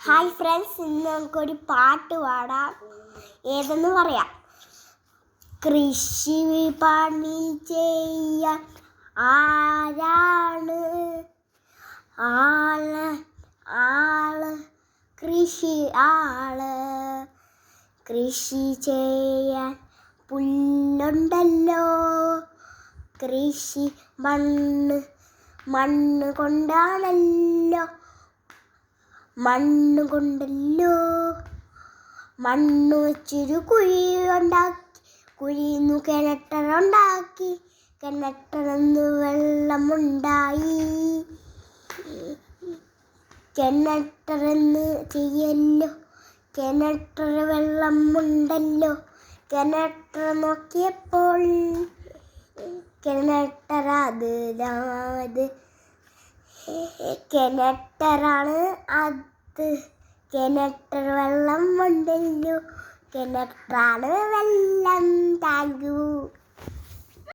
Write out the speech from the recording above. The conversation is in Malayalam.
ഹായ് ഫ്രണ്ട്സ്, ഇന്ന് നമുക്കൊരു പാട്ട് പാടാം. ഏതെന്ന് പറയാം. കൃഷി പണി ചെയ്യാൻ ആരാണ്? ആള് കൃഷി ആള്. കൃഷി ചെയ്യാൻ പുല്ലുണ്ടല്ലോ. കൃഷി മണ്ണ് കൊണ്ടാണല്ലോ. മണ്ണ് വെച്ചൊരു കുഴി ഉണ്ടാക്കി, കുഴിന്നു കിണറ്ററുണ്ടാക്കി, കിണറ്ററന്ന് വെള്ളമുണ്ടായി. കിണറ്ററന്ന് ചെയ്യല്ലോ, കിണറ്ററ വെള്ളമുണ്ടല്ലോ. കിണറ്ററ നോക്കിയപ്പോൾ കിണറ്ററാണ് അത്. കിണറ്റർ വെള്ളം ഉണ്ടല്ലോ. കിണറ്ററാണ് വെള്ളം. Thank you.